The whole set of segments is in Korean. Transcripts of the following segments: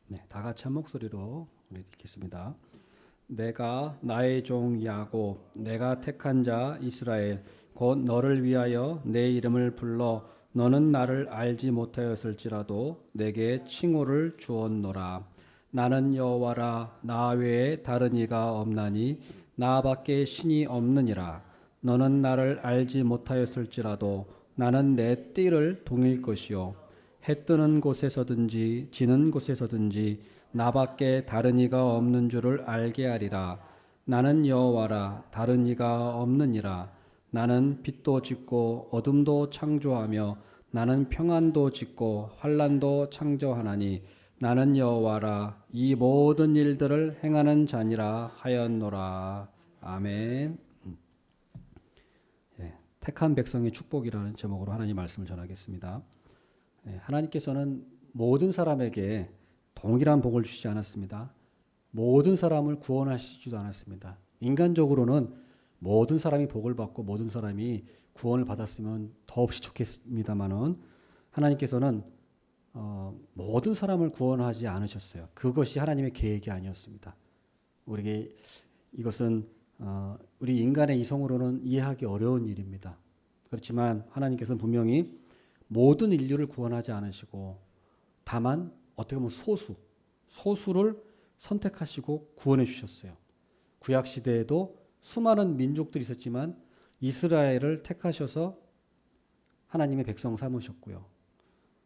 네, 다 같이 한 목소리로 우리 읽겠습니다. 내가 나의 종 야곱, 내가 택한 자 이스라엘, 곧 너를 위하여 내 이름을 불러 너는 나를 알지 못하였을지라도 내게 칭호를 주었노라. 나는 여호와라, 나 외에 다른 이가 없나니 나밖에 신이 없느니라. 너는 나를 알지 못하였을지라도 나는 내 띠를 동일 것이요 해 뜨는 곳에서든지 지는 곳에서든지 나밖에 다른 이가 없는 줄을 알게 하리라. 나는 여호와라, 다른 이가 없느니라. 나는 빛도 짓고 어둠도 창조하며 나는 평안도 짓고 환난도 창조하나니 나는 여호와라, 이 모든 일들을 행하는 자니라 하였노라. 아멘. 택한 백성의 축복이라는 제목으로 하나님 말씀을 전하겠습니다. 하나님께서는 모든 사람에게 동일한 복을 주시지 않았습니다. 모든 사람을 구원하시지도 않았습니다. 인간적으로는 모든 사람이 복을 받고 모든 사람이 구원을 받았으면 더없이 좋겠습니다만은 하나님께서는 모든 사람을 구원하지 않으셨어요. 그것이 하나님의 계획이 아니었습니다. 우리에게 이것은 우리 인간의 이성으로는 이해하기 어려운 일입니다. 그렇지만 하나님께서는 분명히 모든 인류를 구원하지 않으시고 다만 어떻게 보면 소수를 선택하시고 구원해 주셨어요. 구약 시대에도 수많은 민족들이 있었지만 이스라엘을 택하셔서 하나님의 백성 삼으셨고요.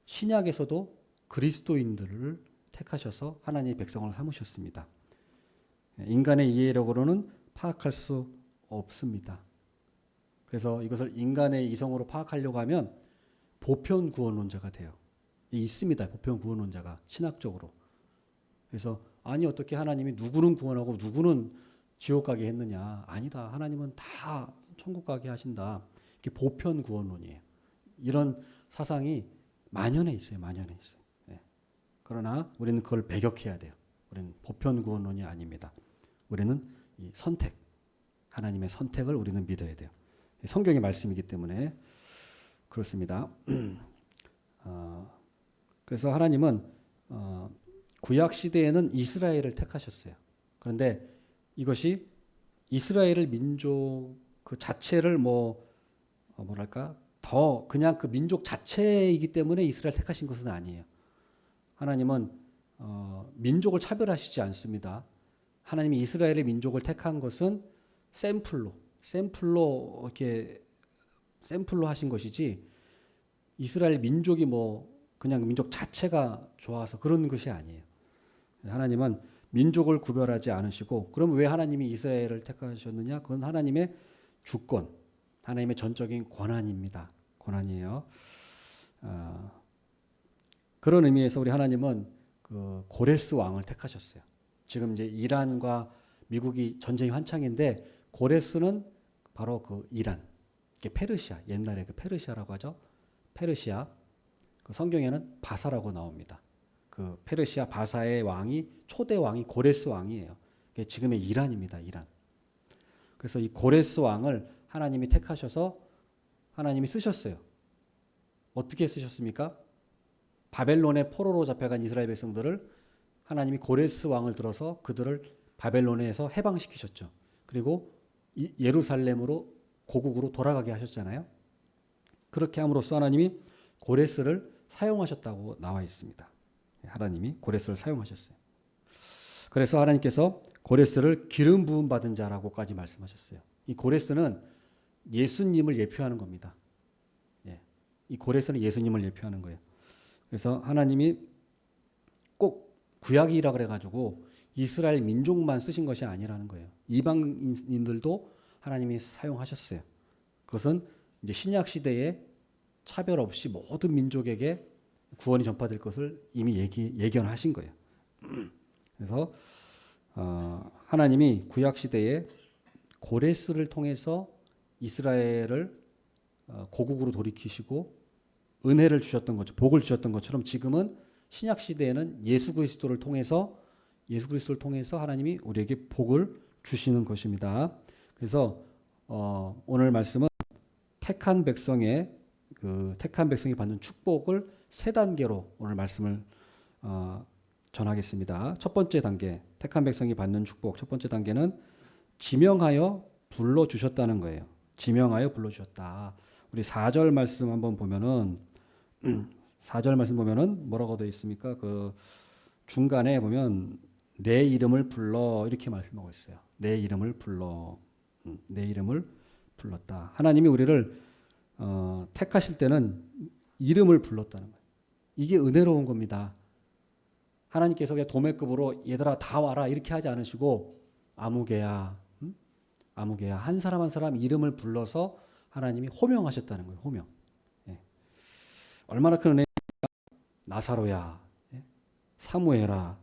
신약에서도 그리스도인들을 택하셔서 하나님의 백성을 삼으셨습니다. 인간의 이해력으로는 파악할 수 없습니다. 그래서 이것을 인간의 이성으로 파악하려고 하면 보편 구원론자가 돼요. 있습니다. 보편 구원론자가 신학적으로. 그래서 아니 어떻게 하나님이 누구는 구원하고 누구는 지옥 가게 했느냐. 아니다. 하나님은 다 천국 가게 하신다. 이게 보편 구원론이에요. 이런 사상이 만연해 있어요. 만연해 있어요. 네. 그러나 우리는 그걸 배격해야 돼요. 우리는 보편 구원론이 아닙니다. 우리는 이 선택, 하나님의 선택을 우리는 믿어야 돼요. 성경의 말씀이기 때문에 그렇습니다. 그래서 하나님은 구약 시대에는 이스라엘을 택하셨어요. 그런데 이것이 이스라엘을 민족 그 자체를 뭐랄까 더 그냥 그 민족 자체이기 때문에 이스라엘 택하신 것은 아니에요. 하나님은 민족을 차별하시지 않습니다. 하나님이 이스라엘의 민족을 택한 것은 샘플로 이렇게 샘플로 하신 것이지 이스라엘 민족이 그냥 민족 자체가 좋아서 그런 것이 아니에요. 하나님은 민족을 구별하지 않으시고 그럼 왜 하나님이 이스라엘을 택하셨느냐? 그건 하나님의 주권, 하나님의 전적인 권한입니다. 권한이에요. 그런 의미에서 우리 하나님은 그 고레스 왕을 택하셨어요. 지금 이제 이란과 미국이 전쟁이 한창인데 고레스는 바로 그 이란, 페르시아, 옛날에 그 페르시아라고 하죠. 페르시아, 그 성경에는 바사라고 나옵니다. 그 페르시아 바사의 왕이 초대 왕이 고레스 왕이에요. 지금의 이란입니다. 이란. 그래서 이 고레스 왕을 하나님이 택하셔서 하나님이 쓰셨어요. 어떻게 쓰셨습니까? 바벨론의 포로로 잡혀간 이스라엘 백성들을 하나님이 고레스 왕을 들어서 그들을 바벨론에서 해방시키셨죠. 그리고 예루살렘으로 고국으로 돌아가게 하셨잖아요. 그렇게 함으로써 하나님이 고레스를 사용하셨다고 나와 있습니다. 하나님이 고레스를 사용하셨어요. 그래서 하나님께서 고레스를 기름 부음 받은 자라고까지 말씀하셨어요. 이 고레스는 예수님을 예표하는 겁니다. 이 고레스는 예수님을 예표하는 거예요. 그래서 하나님이 꼭 구약이라 그래가지고 이스라엘 민족만 쓰신 것이 아니라는 거예요. 이방인들도 하나님이 사용하셨어요. 그것은 이제 신약 시대에 차별 없이 모든 민족에게 구원이 전파될 것을 이미 예견하신 거예요. 그래서 하나님이 구약 시대에 고레스를 통해서 이스라엘을 고국으로 돌이키시고 은혜를 주셨던 것처럼 복을 주셨던 것처럼 지금은 신약 시대에는 예수 그리스도를 통해서 하나님이 우리에게 복을 주시는 것입니다. 그래서 오늘 말씀은 택한 백성이 받는 축복을 세 단계로 오늘 말씀을 전하겠습니다. 첫 번째 단계, 택한 백성이 받는 축복. 첫 번째 단계는 지명하여 불러주셨다는 거예요. 지명하여 불러주셨다. 우리 4절 말씀 한번 보면은 4절 말씀 보면은 뭐라고 되어 있습니까? 그 중간에 보면 내 이름을 불러 이렇게 말씀하고 있어요. 내 이름을 불러. 내 이름을 불렀다. 하나님이 우리를 택하실 때는 이름을 불렀다는 거예요. 이게 은혜로운 겁니다. 하나님께서 그냥 도매급으로 얘들아 다 와라 이렇게 하지 않으시고 아무개야, 아무개야 한 사람 한 사람 이름을 불러서 하나님이 호명하셨다는 거예요. 호명. 예. 얼마나 큰 은혜. 나사로야, 예? 사무엘아,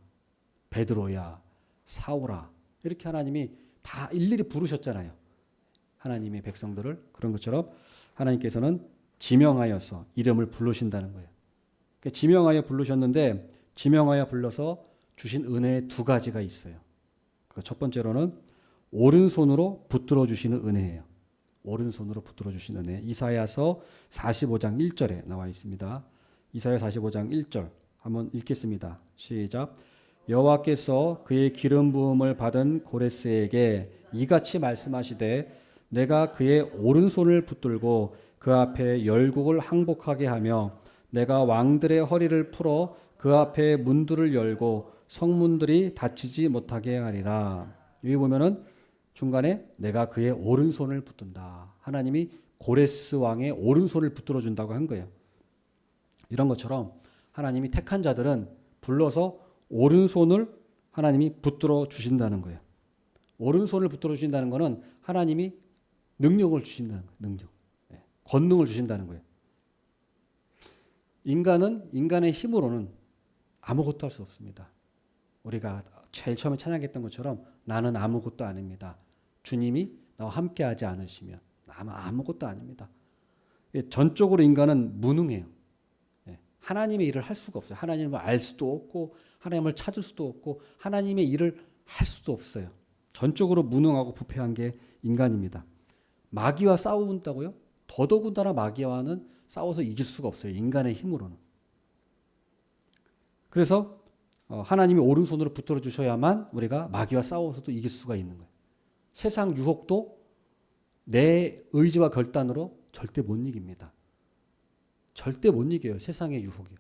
베드로야, 사오라 이렇게 하나님이 다 일일이 부르셨잖아요. 하나님의 백성들을. 그런 것처럼 하나님께서는 지명하여서 이름을 부르신다는 거예요. 그러니까 지명하여 부르셨는데 지명하여 불러서 주신 은혜 두 가지가 있어요. 그 첫 번째로는 오른손으로 붙들어 주시는 은혜예요. 오른손으로 붙들어 주신 은혜. 이사야서 45장 1절에 나와 있습니다. 이사야 45장 1절 한번 읽겠습니다. 시작. 여호와께서 그의 기름 부음을 받은 고레스에게 이같이 말씀하시되 내가 그의 오른손을 붙들고 그 앞에 열국을 항복하게 하며 내가 왕들의 허리를 풀어 그 앞에 문들을 열고 성문들이 닫히지 못하게 하리라. 여기 보면은 중간에 내가 그의 오른손을 붙든다. 하나님이 고레스 왕의 오른손을 붙들어 준다고 한 거예요. 이런 것처럼 하나님이 택한 자들은 불러서 오른손을 하나님이 붙들어 주신다는 거예요. 오른손을 붙들어 주신다는 것은 하나님이 능력을 주신다는 거예요. 능력. 권능을 주신다는 거예요. 인간은 인간의 힘으로는 아무것도 할 수 없습니다. 우리가 제일 처음에 찬양했던 것처럼 나는 아무것도 아닙니다. 주님이 나와 함께하지 않으시면 아무것도 아닙니다. 전적으로 인간은 무능해요. 하나님의 일을 할 수가 없어요. 하나님을 알 수도 없고 하나님을 찾을 수도 없고 하나님의 일을 할 수도 없어요. 전적으로 무능하고 부패한 게 인간입니다. 마귀와 싸운다고요? 더더군다나 마귀와는 싸워서 이길 수가 없어요. 인간의 힘으로는. 그래서 하나님이 오른손으로 붙들어 주셔야만 우리가 마귀와 싸워서도 이길 수가 있는 거예요. 세상 유혹도 내 의지와 결단으로 절대 못 이깁니다. 절대 못 이겨요. 세상의 유혹이요.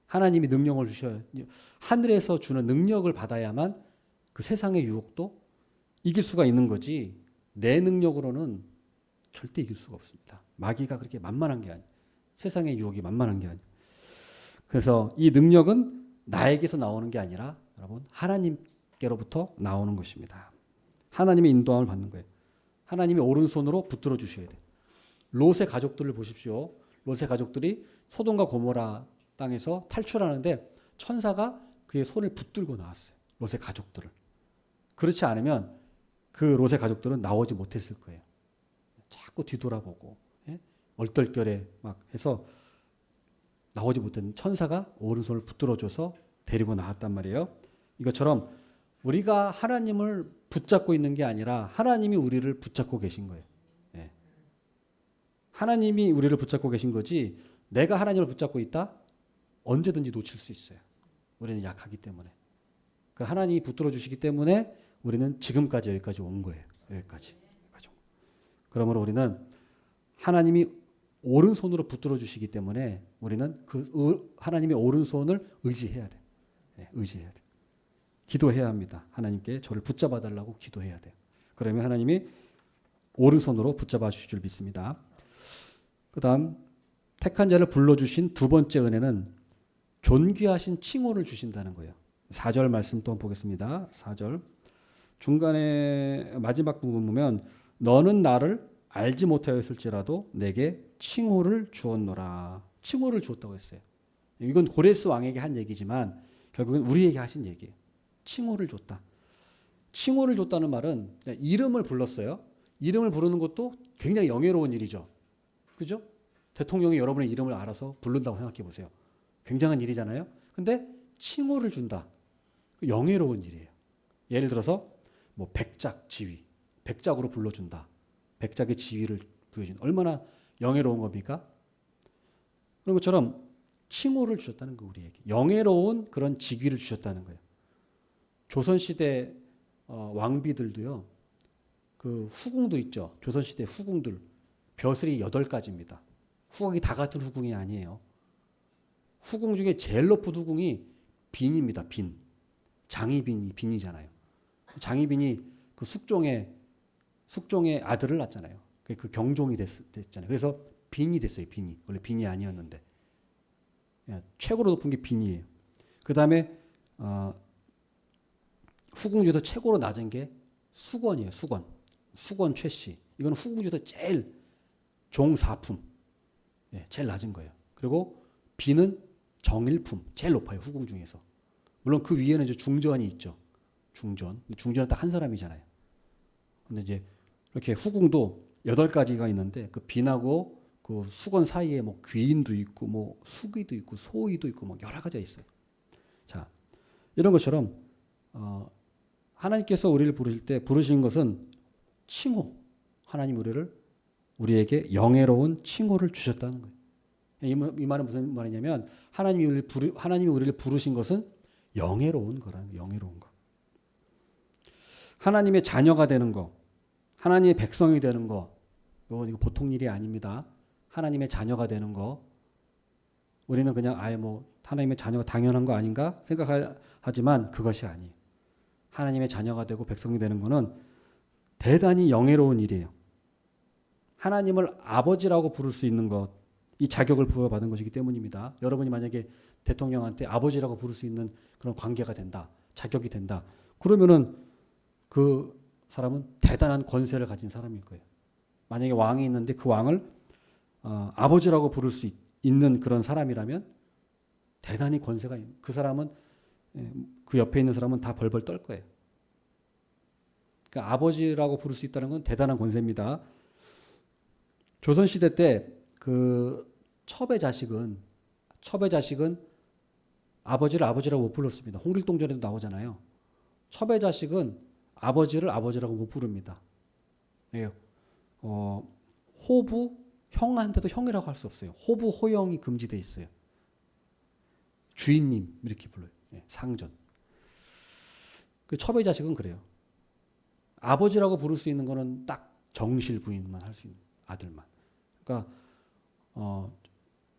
하나님이 능력을 주셔야 하늘에서 주는 능력을 받아야만 그 세상의 유혹도 이길 수가 있는 거지 내 능력으로는 절대 이길 수가 없습니다. 마귀가 그렇게 만만한 게 아니에요. 세상의 유혹이 만만한 게 아니에요. 그래서 이 능력은 나에게서 나오는 게 아니라 여러분 하나님께로부터 나오는 것입니다. 하나님의 인도함을 받는 거예요. 하나님이 오른손으로 붙들어 주셔야 돼요. 롯의 가족들을 보십시오. 롯의 가족들이 소돔과 고모라 땅에서 탈출하는데 천사가 그의 손을 붙들고 나왔어요. 롯의 가족들을. 그렇지 않으면 그 롯의 가족들은 나오지 못했을 거예요. 자꾸 뒤돌아보고 얼떨결에 막 해서 나오지 못했는 천사가 오른손을 붙들어줘서 데리고 나왔단 말이에요. 이것처럼 우리가 하나님을 붙잡고 있는 게 아니라 하나님이 우리를 붙잡고 계신 거예요. 하나님이 우리를 붙잡고 계신 거지 내가 하나님을 붙잡고 있다? 언제든지 놓칠 수 있어요. 우리는 약하기 때문에. 하나님이 붙들어 주시기 때문에 우리는 지금까지 여기까지 온 거예요. 여기까지. 그러므로 우리는 하나님이 오른손으로 붙들어 주시기 때문에 우리는 그 하나님의 오른손을 의지해야 돼. 의지해야 돼. 기도해야 합니다. 하나님께 저를 붙잡아 달라고 기도해야 돼요. 그러면 하나님이 오른손으로 붙잡아 주실 줄 믿습니다. 그다음 택한 자를 불러주신 두 번째 은혜는 존귀하신 칭호를 주신다는 거예요. 4절 말씀 또 보겠습니다. 4절 중간에 마지막 부분 보면 너는 나를 알지 못하였을지라도 내게 칭호를 주었노라. 칭호를 주었다고 했어요. 이건 고레스 왕에게 한 얘기지만 결국은 우리에게 하신 얘기예요. 칭호를 줬다. 칭호를 줬다는 말은 이름을 불렀어요. 이름을 부르는 것도 굉장히 영예로운 일이죠. 그죠? 대통령이 여러분의 이름을 알아서 부른다고 생각해 보세요. 굉장한 일이잖아요. 근데 칭호를 준다. 영예로운 일이에요. 예를 들어서 뭐 백작 지위, 백작으로 불러준다. 백작의 지위를 부여준 얼마나 영예로운 겁니까? 그런 것처럼 칭호를 주셨다는 거예요. 우리에게 영예로운 그런 직위를 주셨다는 거예요. 조선시대 왕비들도요. 그 후궁들 있죠. 조선시대 후궁들 벼슬이 8가지입니다. 후궁이 다 같은 후궁이 아니에요. 후궁 중에 제일 높은 후궁이 빈입니다. 빈. 장희빈이 빈이잖아요. 장희빈이 그 숙종의 아들을 낳았잖아요. 그 경종이 됐잖아요. 그래서 빈이 됐어요. 빈이. 원래 빈이 아니었는데. 최고로 높은 게 빈이에요. 그 다음에 후궁 중에서 최고로 낮은 게 수건이에요. 수건. 수건 최씨. 이건 후궁 중에서 제일 종사품. 제일 낮은 거예요. 그리고 비는 정일품. 제일 높아요. 후궁 중에서. 물론 그 위에는 이제 중전이 있죠. 중전은 딱 한 사람이잖아요. 근데 이제 이렇게 후궁도 8가지가 있는데 그 빈하고 그 수건 사이에 뭐 귀인도 있고 뭐 수기도 있고 소위도 있고 뭐 여러 가지가 있어요. 자, 이런 것처럼 하나님께서 우리를 부르실 때 부르신 것은 칭호. 하나님 우리에게 영예로운 칭호를 주셨다는 거예요. 이 말은 무슨 말이냐면 하나님이 우리를 부르신 것은 영예로운 거라는 거예요. 영예로운 거. 하나님의 자녀가 되는 거, 하나님의 백성이 되는 거, 이거 보통 일이 아닙니다. 하나님의 자녀가 되는 거, 우리는 그냥 하나님의 자녀가 당연한 거 아닌가 생각하지만 그것이 아니에요. 하나님의 자녀가 되고 백성이 되는 거는 대단히 영예로운 일이에요. 하나님을 아버지라고 부를 수 있는 것, 이 자격을 부여받은 것이기 때문입니다. 여러분이 만약에 대통령한테 아버지라고 부를 수 있는 그런 관계가 된다, 자격이 된다, 그러면은 그 사람은 대단한 권세를 가진 사람일 거예요. 만약에 왕이 있는데 그 왕을 아버지라고 부를 수 있는 그런 사람이라면 대단히 권세가 있는, 그 사람은 그 옆에 있는 사람은 다 벌벌 떨 거예요. 그러니까 아버지라고 부를 수 있다는 건 대단한 권세입니다. 조선시대 때 그 첩의 자식은 아버지를 아버지라고 못 불렀습니다. 홍길동전에도 나오잖아요. 첩의 자식은 아버지를 아버지라고 못 부릅니다. 호부, 형한테도 형이라고 할 수 없어요. 호부, 호형이 금지되어 있어요. 주인님 이렇게 불러요. 상전. 그 첩의 자식은 그래요. 아버지라고 부를 수 있는 거는 딱 정실 부인만 할 수 있는 아들만. 그러니까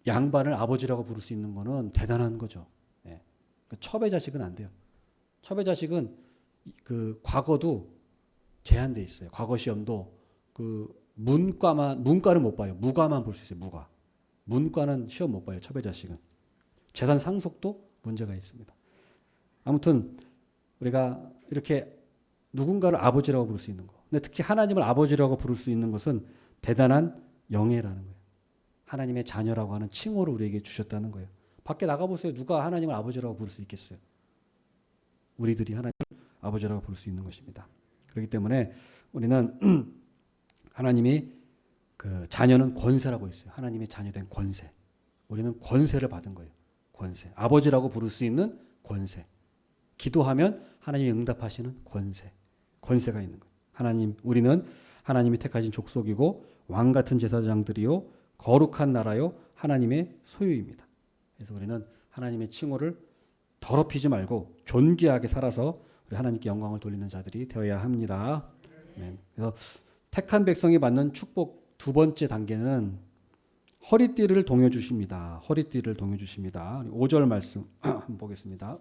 양반을 아버지라고 부를 수 있는 거는 대단한 거죠. 그러니까 첩의 자식은 안 돼요. 첩의 자식은 그 과거도 제한돼 있어요. 과거 시험도 그 문과는 못 봐요. 무과만 볼 수 있어요. 무과. 문과는 시험 못 봐요. 첩의 자식은. 재산 상속도 문제가 있습니다. 아무튼 우리가 이렇게 누군가를 아버지라고 부를 수 있는 거. 근데 특히 하나님을 아버지라고 부를 수 있는 것은 대단한 영예라는 거예요. 하나님의 자녀라고 하는 칭호를 우리에게 주셨다는 거예요. 밖에 나가보세요. 누가 하나님을 아버지라고 부를 수 있겠어요? 우리들이 하나님을 아버지라고 부를 수 있는 것입니다. 그렇기 때문에 우리는 하나님이 그 자녀는 권세라고 했어요. 하나님의 자녀된 권세. 우리는 권세를 받은 거예요. 권세. 아버지라고 부를 수 있는 권세. 기도하면 하나님이 응답하시는 권세. 권세가 있는 거예요. 우리는 하나님이 택하신 족속이고 왕 같은 제사장들이요 거룩한 나라요 하나님의 소유입니다. 그래서 우리는 하나님의 칭호를 더럽히지 말고 존귀하게 살아서 우리 하나님께 영광을 돌리는 자들이 되어야 합니다. 그래서 택한 백성이 받는 축복 두 번째 단계는 허리띠를 동여 주십니다. 허리띠를 동여 주십니다. 5절 말씀 한번 보겠습니다.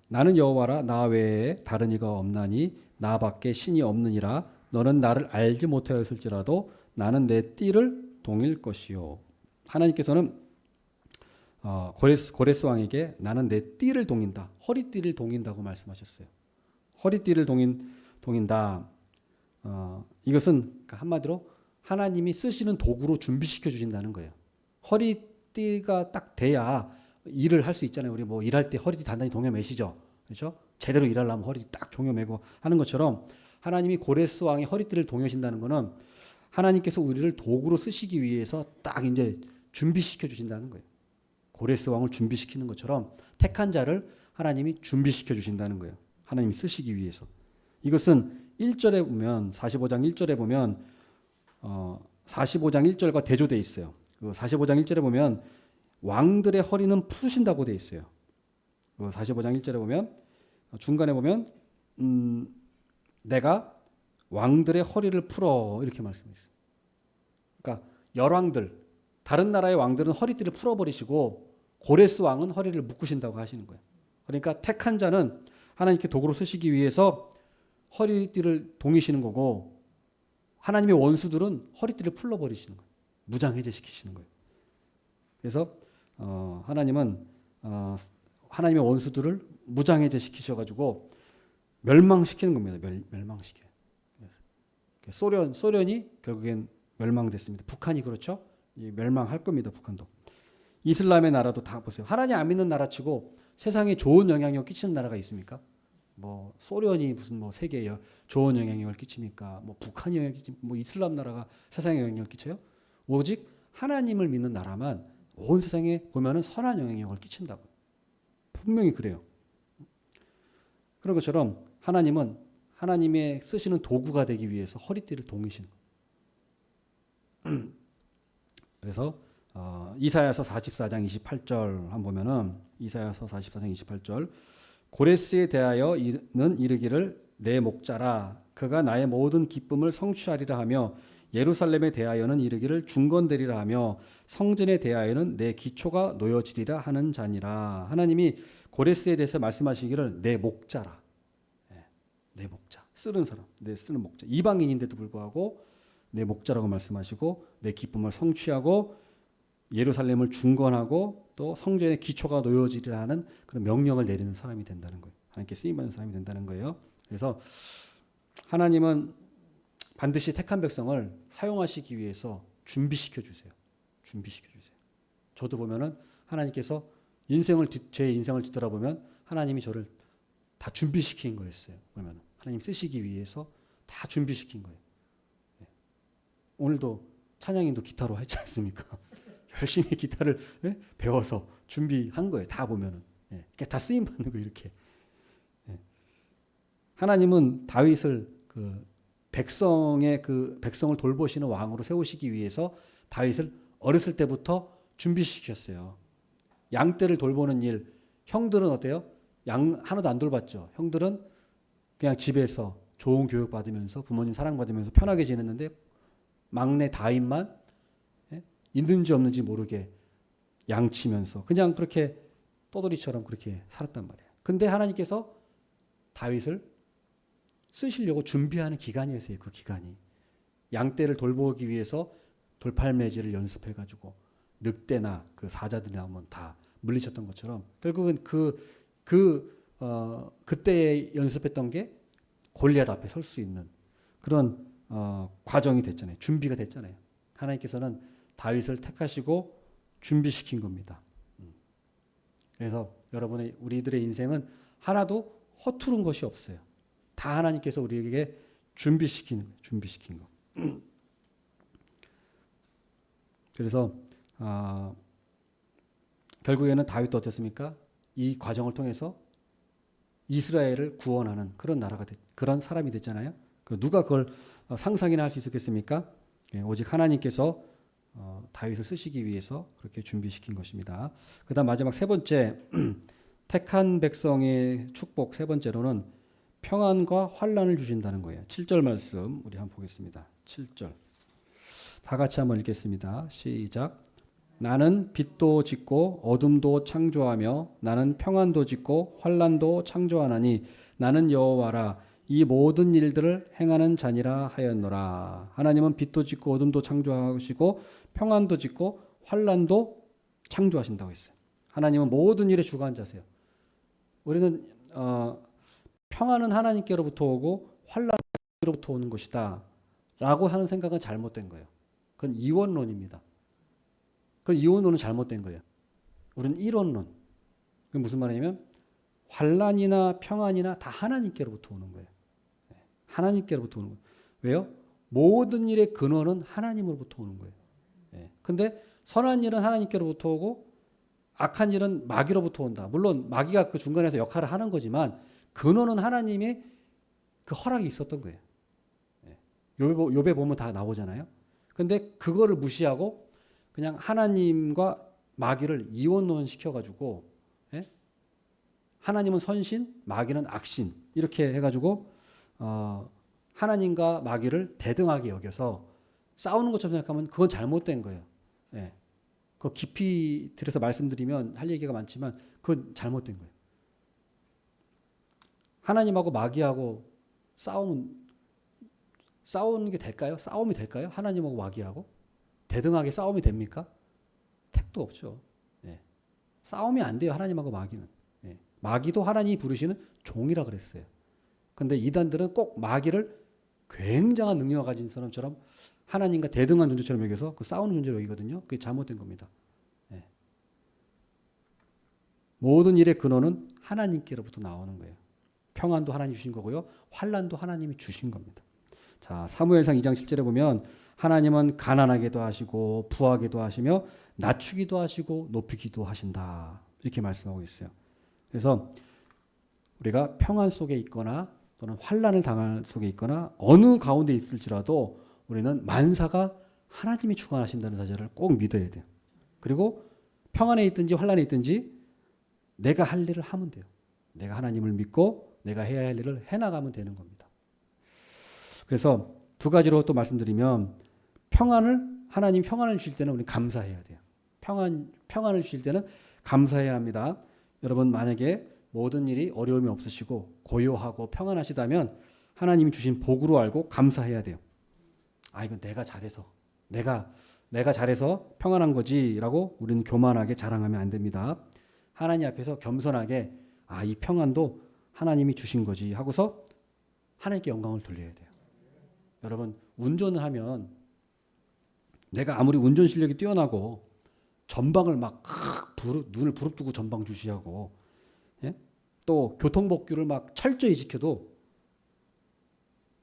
나는 여호와라 나 외에 다른 이가 없나니 나밖에 신이 없느니라 너는 나를 알지 못하였을지라도 나는 내 띠를 동일 것이요. 하나님께서는 고레스 왕에게 나는 내 띠를 동인다. 허리띠를 동인다고 말씀하셨어요. 허리띠를 동인다. 이것은 한마디로 하나님이 쓰시는 도구로 준비시켜 주신다는 거예요. 허리띠가 딱 돼야 일을 할 수 있잖아요. 우리 뭐 일할 때 허리띠 단단히 동여 매시죠. 그렇죠? 제대로 일하려면 허리띠 딱 동여 매고 하는 것처럼 하나님이 고레스 왕의 허리띠를 동여신다는 것은 하나님께서 우리를 도구로 쓰시기 위해서 딱 이제 준비시켜 주신다는 거예요. 고레스 왕을 준비시키는 것처럼 택한 자를 하나님이 준비시켜 주신다는 거예요. 하나님이 쓰시기 위해서. 이것은 1절에 보면 45장 1절에 보면 45장 1절과 대조되어 있어요. 그 45장 1절에 보면 왕들의 허리는 푸신다고 되어 있어요. 그 45장 1절에 보면 중간에 보면 내가 왕들의 허리를 풀어 이렇게 말씀했어요. 그러니까 열왕들 다른 나라의 왕들은 허리띠를 풀어버리시고 고레스 왕은 허리를 묶으신다고 하시는 거예요. 그러니까 택한 자는 하나님께 도구로 쓰시기 위해서 허리띠를 동이시는 거고 하나님의 원수들은 허리띠를 풀어버리시는 거예요. 무장해제시키시는 거예요. 그래서 하나님은 하나님의 원수들을 무장해제시키셔가지고 멸망시키는 겁니다. 멸망시켜요. 소련이 결국엔 멸망됐습니다. 북한이 그렇죠? 멸망할 겁니다. 북한도. 이슬람의 나라도 다 보세요. 하나님 안 믿는 나라치고 세상에 좋은 영향력 끼치는 나라가 있습니까? 뭐 소련이 무슨 뭐 세계에 좋은 영향력을 끼칩니까? 뭐 북한이 영향을 끼칩니까? 뭐 이슬람 나라가 세상에 영향력을 끼쳐요? 오직 하나님을 믿는 나라만 온 세상에 보면은 선한 영향력을 끼친다고. 분명히 그래요. 그런 것처럼 하나님은 하나님의 쓰시는 도구가 되기 위해서 허리띠를 동이시는 거예요. 그래서 이사야서 44장 28절 한번 보면은 이사야서 44장 28절 고레스에 대하여는 이르기를 내 목자라 그가 나의 모든 기쁨을 성취하리라 하며 예루살렘에 대하여는 이르기를 중건되리라 하며 성전에 대하여는 내 기초가 놓여지리라 하는 자니라. 하나님이 고레스에 대해서 말씀하시기를 내 목자라. 내 목자. 쓰는 사람. 내 쓰는 목자. 이방인인데도 불구하고 내 목자라고 말씀하시고 내 기쁨을 성취하고 예루살렘을 중건하고 또 성전의 기초가 놓여지리라 하는 그런 명령을 내리는 사람이 된다는 거예요. 하나님께 쓰임받는 사람이 된다는 거예요. 그래서 하나님은 반드시 택한 백성을 사용하시기 위해서 준비시켜 주세요. 준비시켜 주세요. 저도 보면은 하나님께서 제 인생을 뒤돌아보면 하나님이 저를 다 준비시킨 거였어요. 보면은 하나님 쓰시기 위해서 다 준비시킨 거예요. 오늘도 찬양인도 기타로 했지 않습니까? 열심히 기타를 배워서 준비한 거예요. 다 보면은. 다 쓰임 받는 거 이렇게. 하나님은 다윗을 백성을 돌보시는 왕으로 세우시기 위해서 다윗을 어렸을 때부터 준비시켰어요. 양떼를 돌보는 일, 형들은 어때요? 양 하나도 안 돌봤죠. 형들은 그냥 집에서 좋은 교육 받으면서 부모님 사랑 받으면서 편하게 지냈는데 막내 다윗만 있는지 없는지 모르게 양치면서 그냥 그렇게 떠돌이처럼 그렇게 살았단 말이에요. 근데 하나님께서 다윗을 쓰시려고 준비하는 기간이었어요. 그 기간이. 양떼를 돌보기 위해서 돌팔매질을 연습해가지고 늑대나 그 사자들이 나오면 다 물리쳤던 것처럼 결국은 그때 연습했던 게 골리앗 앞에 설 수 있는 그런 과정이 됐잖아요. 준비가 됐잖아요. 하나님께서는 다윗을 택하시고 준비시킨 겁니다. 그래서 여러분의 우리들의 인생은 하나도 허투른 것이 없어요. 다 하나님께서 우리에게 준비시킨 거. 그래서 결국에는 다윗도 어땠습니까? 이 과정을 통해서 이스라엘을 구원하는 그런 그런 사람이 됐잖아요. 누가 그걸 상상이나 할 수 있었겠습니까? 오직 하나님께서 다윗을 쓰시기 위해서 그렇게 준비시킨 것입니다. 그다음 마지막 세 번째 택한 백성의 축복 세 번째로는 평안과 환란을 주신다는 거예요. 7절 말씀 우리 한번 보겠습니다. 7절 다 같이 한번 읽겠습니다. 시작. 나는 빛도 짓고 어둠도 창조하며 나는 평안도 짓고 환란도 창조하나니 나는 여호와라 이 모든 일들을 행하는 자니라 하였노라. 하나님은 빛도 짓고 어둠도 창조하시고 평안도 짓고 환란도 창조하신다고 했어요. 하나님은 모든 일에 주관한 자세요. 우리는 평안은 하나님께로부터 오고 환란은 하나님께로부터 오는 것이다 라고 하는 생각은 잘못된 거예요. 그건 이원론입니다. 그 이원론은 잘못된 거예요. 우리는 이론론. 그게 무슨 말이냐면 환란이나 평안이나 다 하나님께로부터 오는 거예요. 하나님께로부터 오는 거예요. 왜요? 모든 일의 근원은 하나님으로부터 오는 거예요. 근데 선한 일은 하나님께로부터 오고 악한 일은 마귀로부터 온다. 물론 마귀가 그 중간에서 역할을 하는 거지만 근원은 하나님의 그 허락이 있었던 거예요. 욥에 보면 다 나오잖아요. 근데 그거를 무시하고 그냥 하나님과 마귀를 이원론 시켜가지고, 예? 하나님은 선신, 마귀는 악신 이렇게 해가지고 하나님과 마귀를 대등하게 여겨서 싸우는 것처럼 생각하면 그건 잘못된 거예요. 예. 그 깊이 들여서 말씀드리면 할 얘기가 많지만 그건 잘못된 거예요. 하나님하고 마귀하고 싸우는 게 될까요? 싸움이 될까요? 하나님하고 마귀하고 대등하게 싸움이 됩니까? 택도 없죠. 예. 싸움이 안 돼요. 하나님하고 마귀는. 예. 마귀도 하나님이 부르시는 종이라 그랬어요. 근데 이단들은 꼭 마귀를 굉장한 능력을 가진 사람처럼 하나님과 대등한 존재처럼 여겨서 그 싸우는 존재로 여기거든요. 그게 잘못된 겁니다. 예. 모든 일의 근원은 하나님께로부터 나오는 거예요. 평안도 하나님이 주신 거고요. 환난도 하나님이 주신 겁니다. 자, 사무엘상 2장 7절에 보면 하나님은 가난하게도 하시고 부하게도 하시며 낮추기도 하시고 높이기도 하신다. 이렇게 말씀하고 있어요. 그래서 우리가 평안 속에 있거나 또는 환난을 당할 속에 있거나 어느 가운데 있을지라도 우리는 만사가 하나님이 주관하신다는 사실을 꼭 믿어야 돼요. 그리고 평안에 있든지 환난에 있든지 내가 할 일을 하면 돼요. 내가 하나님을 믿고 내가 해야 할 일을 해나가면 되는 겁니다. 그래서 두 가지로 또 말씀드리면 하나님 평안을 주실 때는 우리 감사해야 돼요. 평안을 주실 때는 감사해야 합니다. 여러분 만약에 모든 일이 어려움이 없으시고 고요하고 평안하시다면 하나님이 주신 복으로 알고 감사해야 돼요. 이건 내가 잘해서 내가 잘해서 평안한 거지라고 우리는 교만하게 자랑하면 안 됩니다. 하나님 앞에서 겸손하게 이 평안도 하나님이 주신 거지 하고서 하나님께 영광을 돌려야 돼요. 여러분 운전을 하면 내가 아무리 운전 실력이 뛰어나고 전방을 막 눈을 부릅뜨고 전방 주시하고 예? 또 교통법규를 막 철저히 지켜도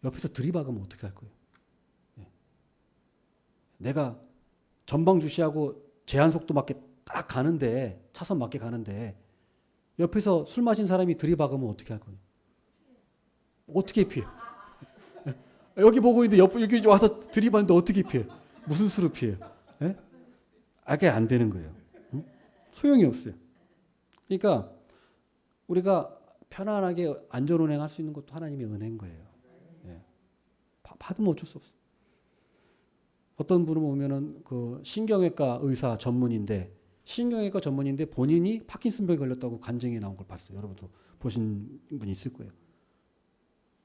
옆에서 들이박으면 어떻게 할 거예요? 예. 내가 전방 주시하고 제한 속도 맞게 딱 가는데 차선 맞게 가는데 옆에서 술 마신 사람이 들이박으면 어떻게 할 거예요? 어떻게 피해? 여기 보고 있는데 여기 와서 들이박는데 어떻게 피해? 무슨 수로 피해요? 예? 그게 안 되는 거예요. 응? 소용이 없어요. 그러니까 우리가 편안하게 안전운행할 수 있는 것도 하나님의 은혜인 거예요. 예. 받으면 어쩔 수 없어요. 어떤 분은 보면은 그 신경외과 의사 전문인데 본인이 파킨슨병에 걸렸다고 간증이 나온 걸 봤어요. 여러분도 보신 분이 있을 거예요.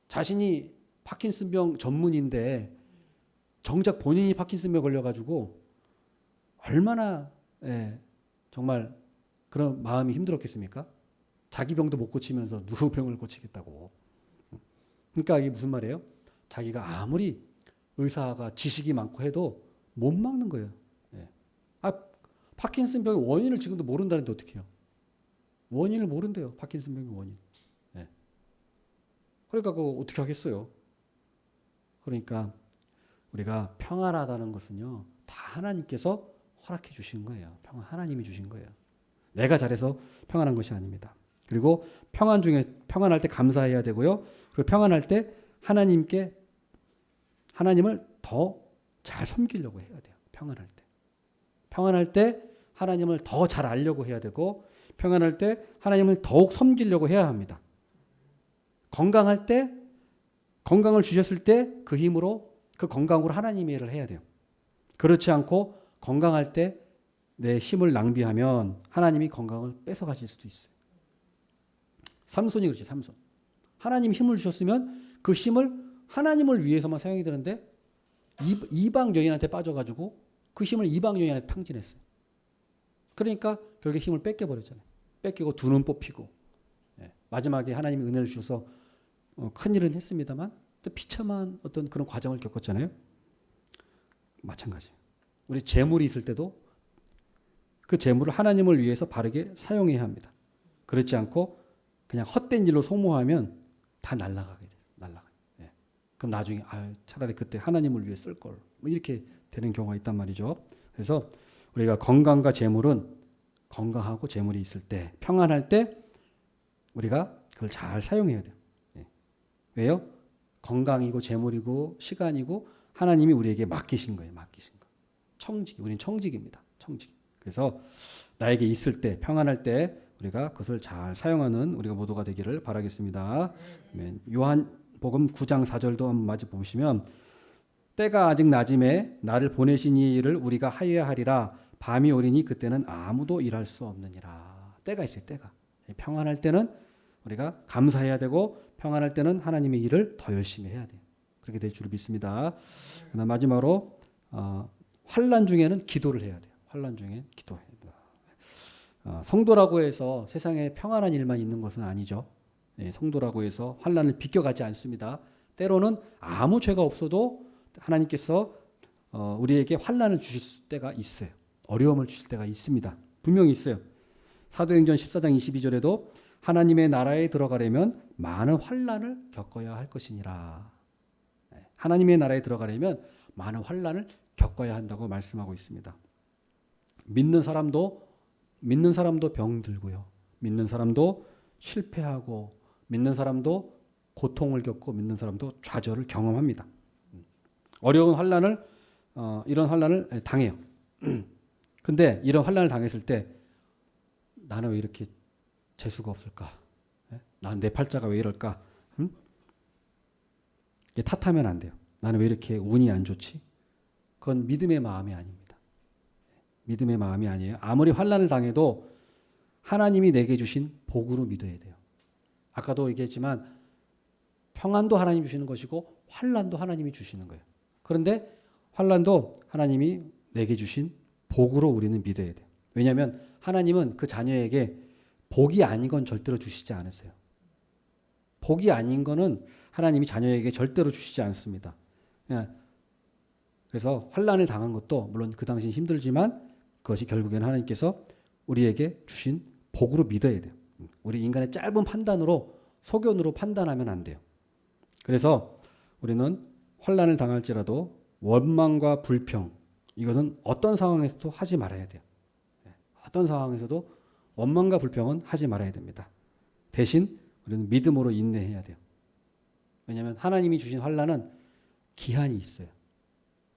자신이 파킨슨병 전문인데 정작 본인이 파킨슨병에 걸려가지고 얼마나 정말 그런 마음이 힘들었겠습니까? 자기 병도 못 고치면서 누구 병을 고치겠다고. 그러니까 이게 무슨 말이에요? 자기가 아무리 의사가 지식이 많고 해도 못 막는 거예요. 파킨슨병의 원인을 지금도 모른다는데 어떻게 해요? 원인을 모른대요. 파킨슨병의 원인. 그러니까 그거 어떻게 하겠어요? 그러니까 우리가 평안하다는 것은요. 다 하나님께서 허락해 주신 거예요. 하나님이 주신 거예요. 내가 잘해서 평안한 것이 아닙니다. 그리고 평안할 때 감사해야 되고요. 그리고 평안할 때 하나님을 더 잘 섬기려고 해야 돼요. 평안할 때 하나님을 더 잘 알려고 해야 되고 평안할 때 하나님을 더욱 섬기려고 해야 합니다. 건강할 때 건강을 주셨을 때 그 힘으로 그 건강으로 하나님의 일을 해야 돼요. 그렇지 않고 건강할 때 내 힘을 낭비하면 하나님이 건강을 뺏어가실 수도 있어요. 삼손이 그렇지. 삼손. 하나님 힘을 주셨으면 그 힘을 하나님을 위해서만 사용이 되는데 이방 여인한테 빠져가지고 그 힘을 이방 여인한테 탕진했어요. 그러니까 결국에 힘을 뺏겨버렸잖아요. 뺏기고 두 눈 뽑히고 마지막에 하나님이 은혜를 주셔서 큰 일은 했습니다만 또 비참한 어떤 그런 과정을 겪었잖아요. 마찬가지. 우리 재물이 있을 때도 그 재물을 하나님을 위해서 바르게 사용해야 합니다. 그렇지 않고 그냥 헛된 일로 소모하면 다 날아가게 돼요. 그럼 나중에 차라리 그때 하나님을 위해 쓸 걸. 뭐 이렇게 되는 경우가 있단 말이죠. 그래서 우리가 건강과 재물은 건강하고 재물이 있을 때 평안할 때 우리가 그걸 잘 사용해야 돼요. 왜요? 건강이고 재물이고 시간이고 하나님이 우리에게 맡기신 거예요. 맡기신 거. 청직. 우린 청직입니다. 청직. 그래서 나에게 있을 때, 평안할 때 우리가 그것을 잘 사용하는 우리가 모두가 되기를 바라겠습니다. 요한복음 9장 4절도 한번 마저 보시면 때가 아직 낮음에 나를 보내신 이 일을 우리가 하여야 하리라. 밤이 오리니 그때는 아무도 일할 수 없느니라. 때가 있어요. 때가. 평안할 때는 우리가 감사해야 되고 평안할 때는 하나님의 일을 더 열심히 해야 돼요. 그렇게 될 줄 믿습니다. 그다음 마지막으로 환난 중에는 기도를 해야 돼요. 환난 중에 기도해야 돼요. 성도라고 해서 세상에 평안한 일만 있는 것은 아니죠. 성도라고 해서 환난을 비껴가지 않습니다. 때로는 아무 죄가 없어도 하나님께서 우리에게 환난을 주실 때가 있어요. 어려움을 주실 때가 있습니다. 분명히 있어요. 사도행전 14장 22절에도 하나님의 나라에 들어가려면 많은 환난을 겪어야 할 것이니라. 하나님의 나라에 들어가려면 많은 환난을 겪어야 한다고 말씀하고 있습니다. 믿는 사람도 병들고요. 믿는 사람도 실패하고 믿는 사람도 고통을 겪고 믿는 사람도 좌절을 경험합니다. 어려운 환난을 이런 환난을 당해요. 근데 이런 환난을 당했을 때 나는 왜 이렇게 재수가 없을까? 나는 내 팔자가 왜 이럴까? 탓하면 안 돼요. 나는 왜 이렇게 운이 안 좋지? 그건 믿음의 마음이 아닙니다. 믿음의 마음이 아니에요. 아무리 환난을 당해도 하나님이 내게 주신 복으로 믿어야 돼요. 아까도 얘기했지만 평안도 하나님이 주시는 것이고 환난도 하나님이 주시는 거예요. 그런데 환난도 하나님이 내게 주신 복으로 우리는 믿어야 돼요. 왜냐하면 하나님은 그 자녀에게 복이 아닌 건 절대로 주시지 않으세요. 복이 아닌 거는 하나님이 자녀에게 절대로 주시지 않습니다. 그래서 환난을 당한 것도 물론 그 당시 힘들지만 그것이 결국에는 하나님께서 우리에게 주신 복으로 믿어야 돼요. 우리 인간의 짧은 판단으로 소견으로 판단하면 안 돼요. 그래서 우리는 환난을 당할지라도 원망과 불평 이것은 어떤 상황에서도 하지 말아야 돼요. 어떤 상황에서도 원망과 불평은 하지 말아야 됩니다. 대신 우리는 믿음으로 인내해야 돼요. 왜냐하면 하나님이 주신 환난은 기한이 있어요.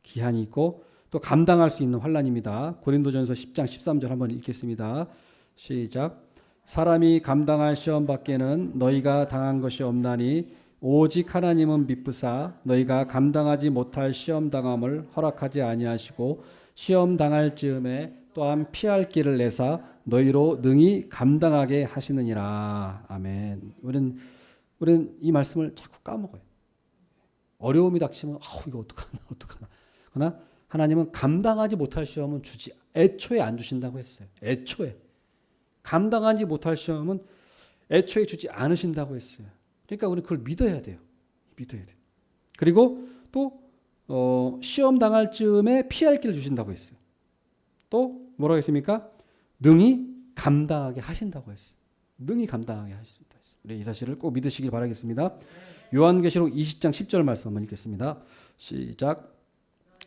기한이 있고 또 감당할 수 있는 환난입니다. 고린도전서 10장 13절 한번 읽겠습니다. 시작. 사람이 감당할 시험 밖에는 너희가 당한 것이 없나니 오직 하나님은 미쁘사 너희가 감당하지 못할 시험 당함을 허락하지 아니하시고 시험 당할 즈음에 또한 피할 길을 내사 너희로 능히 감당하게 하시느니라. 아멘. 우리는 이 말씀을 자꾸 까먹어요. 어려움이 닥치면 이거 어떡하나. 그러나 하나님은 감당하지 못할 시험은 애초에 안 주신다고 했어요. 애초에. 감당하지 못할 시험은 애초에 주지 않으신다고 했어요. 그러니까 우리는 그걸 믿어야 돼요. 믿어야 돼요. 그리고 또 시험 당할 즈음에 피할 길을 주신다고 했어요. 또 뭐라고 했습니까? 능히 감당하게 하신다고 했어요. 능히 감당하게 하신다. 우리 이 사실을 꼭 믿으시길 바라겠습니다. 요한계시록 20장 10절 말씀 한번 읽겠습니다. 시작.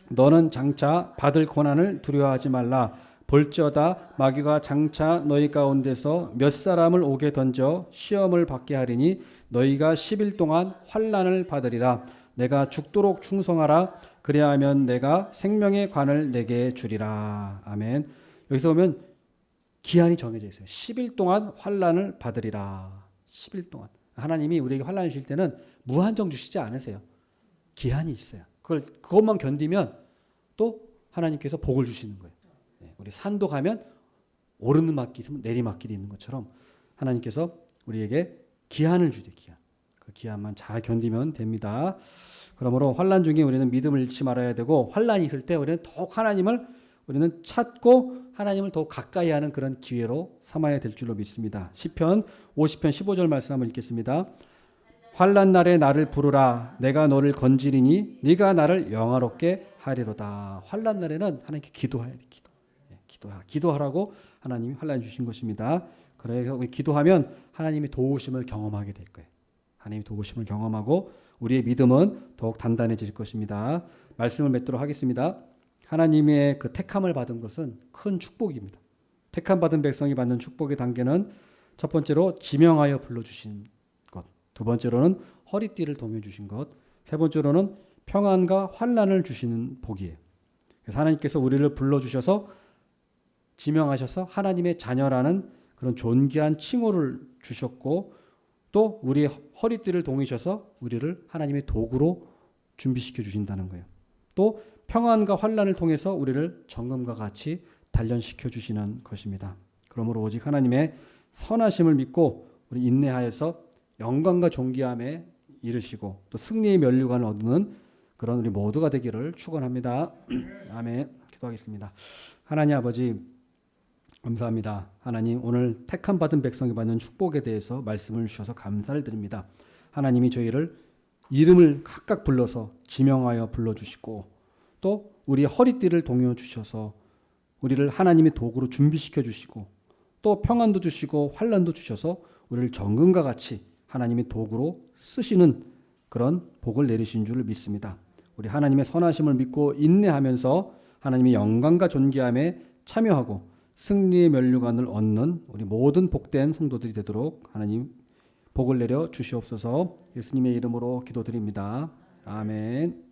너는 장차 받을 고난을 두려워하지 말라. 볼지어다 마귀가 장차 너희 가운데서 몇 사람을 오게 던져 시험을 받게 하리니 너희가 10일 동안 환난을 받으리라. 내가 죽도록 충성하라. 그리하면 내가 생명의 관을 내게 주리라. 아멘. 여기서 보면 기한이 정해져 있어요. 10일 동안 환난을 받으리라. 10일 동안. 하나님이 우리에게 환난을 주실 때는 무한정 주시지 않으세요. 기한이 있어요. 그것만 견디면 또 하나님께서 복을 주시는 거예요. 우리 산도 가면 오르막길이 있으면 내리막길이 있는 것처럼 하나님께서 우리에게 기한을 주세요. 기한. 그 기한만 잘 견디면 됩니다. 그러므로 환난 중에 우리는 믿음을 잃지 말아야 되고 환난이 있을 때 우리는 더욱 하나님을 우리는 찾고 하나님을 더 가까이 하는 그런 기회로 삼아야 될 줄로 믿습니다. 시편 50편 15절 말씀 한번 읽겠습니다. 환난 날에 나를 부르라. 내가 너를 건지리니 네가 나를 영화롭게 하리로다. 환난 날에는 하나님께 기도해야 돼. 기도하라고 하나님이 환난 주신 것입니다. 그래서 우리 기도하면 하나님의 도우심을 경험하게 될 거예요. 하나님의 도우심을 경험하고 우리의 믿음은 더욱 단단해질 것입니다. 말씀을 맺도록 하겠습니다. 하나님의 그 택함을 받은 것은 큰 축복입니다. 택함 받은 백성이 받는 축복의 단계는 첫 번째로 지명하여 불러주신 것, 두 번째로는 허리띠를 동여 주신 것, 세 번째로는 평안과 환난을 주시는 복이에요. 그래서 하나님께서 우리를 불러주셔서 지명하셔서 하나님의 자녀라는 그런 존귀한 칭호를 주셨고 또 우리의 허리띠를 동이셔서 우리를 하나님의 도구로 준비시켜 주신다는 거예요. 또 평안과 환난을 통해서 우리를 정금과 같이 단련시켜 주시는 것입니다. 그러므로 오직 하나님의 선하심을 믿고 우리 인내하여서 영광과 존귀함에 이르시고 또 승리의 면류관을 얻는 그런 우리 모두가 되기를 축원합니다. 아멘. 기도하겠습니다. 하나님 아버지 감사합니다. 하나님 오늘 택함 받은 백성이 받는 축복에 대해서 말씀을 주셔서 감사를 드립니다. 하나님이 저희를 이름을 각각 불러서 지명하여 불러주시고 또 우리의 허리띠를 동여 주셔서 우리를 하나님의 도구로 준비시켜 주시고 또 평안도 주시고 환난도 주셔서 우리를 정금과 같이 하나님의 도구로 쓰시는 그런 복을 내리신 줄 믿습니다. 우리 하나님의 선하심을 믿고 인내하면서 하나님의 영광과 존귀함에 참여하고 승리의 면류관을 얻는 우리 모든 복된 성도들이 되도록 하나님 복을 내려 주시옵소서. 예수님의 이름으로 기도드립니다. 아멘.